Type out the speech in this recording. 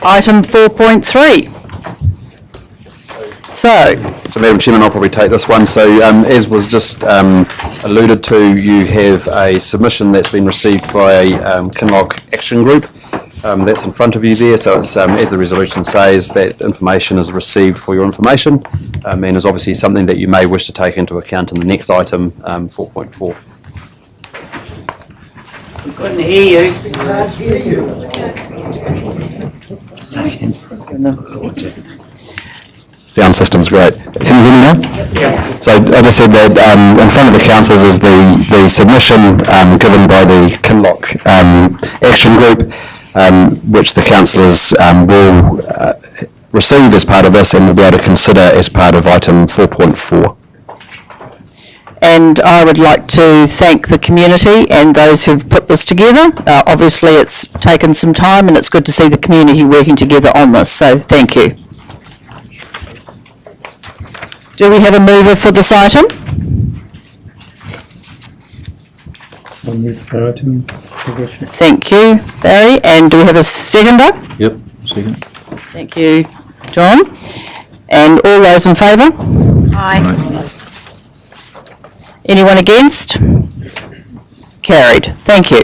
Item 4.3. So, Madam Chairman, I'll probably take this one. So, as was just alluded to, you have a submission that's been received by a Kinloch action group. That's in front of you there. So, it's as the resolution says, that information is received for your information, and is obviously something that you may wish to take into account in the next item, 4.4. we couldn't hear you. Sound system's great. Can you hear me now? Yes. So I just said that in front of the councillors is the submission given by the Kinloch action group, which the councillors will receive as part of this and will be able to consider as part of item 4.4. And I would like to thank the community and those who've put this together. Obviously it's taken some time and it's good to see the community working together on this, so thank you. Do we have a mover for this item? I'll move the item. Thank you, Barry. And do we have a seconder? Yep, second. Thank you, John. And all those in favour? Aye. Anyone against? Carried. Thank you.